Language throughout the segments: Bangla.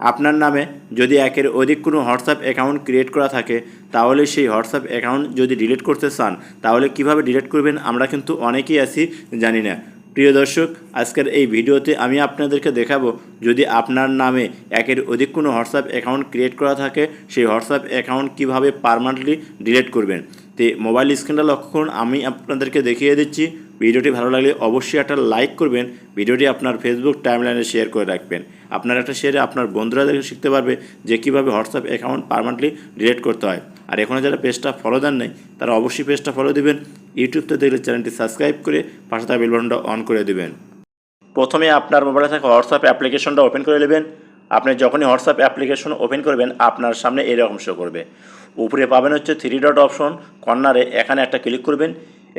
আপনার নামে যদি একের অধিক কোনো হোয়াটসঅ্যাপ অ্যাকাউন্ট ক্রিয়েট করা থাকে তাহলে সেই হোয়াটসঅ্যাপ অ্যাকাউন্ট যদি ডিলিট করতে চান তাহলে কিভাবে ডিলিট করবেন আমরা কিন্তু অনেকেই আছি জানি না। প্রিয় দর্শক, আজকের এই ভিডিওতে আমি আপনাদেরকে দেখাবো যদি আপনার নামে একের অধিক কোনো হোয়াটসঅ্যাপ অ্যাকাউন্ট ক্রিয়েট করা থাকে সেই হোয়াটসঅ্যাপ অ্যাকাউন্ট কিভাবে পার্মানেন্টলি ডিলিট করবেন। তো মোবাইল স্ক্রিনটা লক্ষ্য করুন, আমি আপনাদেরকে দেখিয়ে দিচ্ছি। ভিডিওটি ভালো লাগলে অবশ্যই একটা লাইক করবেন, ভিডিওটি আপনার ফেসবুক টাইমলাইনে শেয়ার করে রাখবেন। আপনার একটা শেয়ারে আপনার বন্ধুরা দেখে শিখতে পারবে যে কীভাবে হোয়াটসঅ্যাপ অ্যাকাউন্ট পার্মানেন্টলি ডিলিট করতে হয়। আর এখনও যারা পেজটা ফলো দেন নাই তারা অবশ্যই পেজটা ফলো দেবেন। ইউটিউবতে দেখলে চ্যানেলটি সাবস্ক্রাইব করে পাশে থাকা বেল বাটনটা অন করে দেবেন। প্রথমে আপনার মোবাইলে থাকা হোয়াটসঅ্যাপ অ্যাপ্লিকেশনটা ওপেন করে নেবেন। আপনি যখনই হোয়াটসঅ্যাপ অ্যাপ্লিকেশন ওপেন করবেন আপনার সামনে এরকম শো করবে। উপরে পাবেন হচ্ছে 3 ডট অপশন, কর্নারে এখানে একটা ক্লিক করবেন।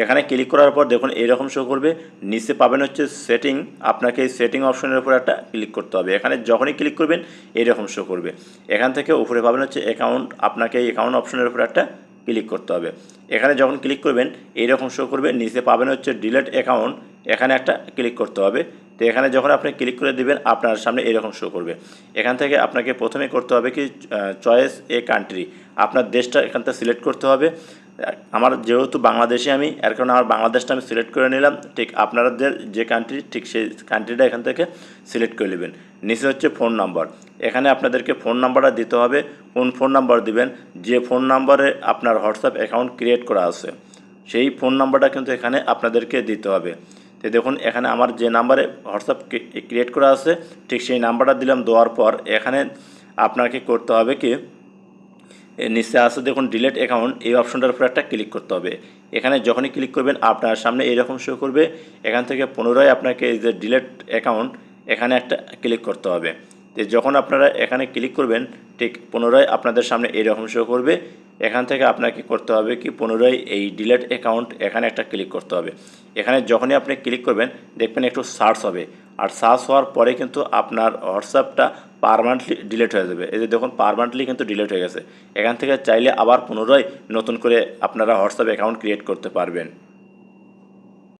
এখানে ক্লিক করার পর দেখুন এইরকম শো করবে। নিচে পাবেন হচ্ছে সেটিং, আপনাকে এই সেটিং অপশনের উপর একটা ক্লিক করতে হবে। এখানে যখনই ক্লিক করবেন এইরকম শো করবে। এখান থেকে উপরে পাবেন হচ্ছে অ্যাকাউন্ট, আপনাকে এই অ্যাকাউন্ট অপশনের উপর একটা ক্লিক করতে হবে। এখানে যখন ক্লিক করবেন এইরকম শো করবে। নিচে পাবেন হচ্ছে ডিলিট অ্যাকাউন্ট, এখানে একটা ক্লিক করতে হবে। তো এখানে যখন আপনি ক্লিক করে দিবেন আপনার সামনে এরকম শো করবে। এখান থেকে আপনাকে প্রথমে করতে হবে কি চয়েস এ কান্ট্রি, আপনার দেশটা এখান থেকে সিলেক্ট করতে হবে। আমার যেহেতু বাংলাদেশে আমি, এর কারণে আমার বাংলাদেশটা আমি সিলেক্ট করে নিলাম। ঠিক আপনাদের যে কান্ট্রি ঠিক সেই কান্ট্রিটা এখান থেকে সিলেক্ট করে নেবেন। নিচে হচ্ছে ফোন নাম্বার, এখানে আপনাদেরকে ফোন নাম্বারটা দিতে হবে। কোন ফোন নাম্বার দিবেন, যে ফোন নাম্বারে আপনার হোয়াটসঅ্যাপ অ্যাকাউন্ট ক্রিয়েট করা আছে সেই ফোন নাম্বারটা কিন্তু এখানে আপনাদেরকে দিতে হবে। তো দেখুন এখানে আমার যে নাম্বারে হোয়াটসঅ্যাপ ক্রিয়েট করা আছে ঠিক সেই নাম্বারটা দিলাম। দেওয়ার পর এখানে আপনাকে করতে হবে কি নিচে আছে দেখুন ডিলিট অ্যাকাউন্ট, এই অপশনটার উপর একটা ক্লিক করতে হবে। এখানে যখনই ক্লিক করবেন আপনার সামনে এইরকম শো করবে। এখান থেকে পুনরায় আপনাকে এই যে ডিলিট অ্যাকাউন্ট এখানে একটা ক্লিক করতে হবে। তো যখন আপনারা এখানে ক্লিক করবেন ঠিক পুনরায় আপনাদের সামনে এইরকম শো করবে। এখান থেকে আপনাকে করতে হবে কি পুনরায় এই ডিলিট অ্যাকাউন্ট এখানে একটা ক্লিক করতে হবে। এখানে যখনই আপনি ক্লিক করবেন দেখবেন একটু সার্চ হবে, আর সার্চ হওয়ার পরে কিন্তু আপনার হোয়াটসঅ্যাপটা পার্মানেন্টলি ডিলিট হয়ে যাবে। এই যে দেখুন পার্মানেন্টলি কিন্তু ডিলিট হয়ে গেছে। এখান থেকে চাইলে আবার পুনরায় নতুন করে আপনারা হোয়াটসঅ্যাপ অ্যাকাউন্ট ক্রিয়েট করতে পারবেন।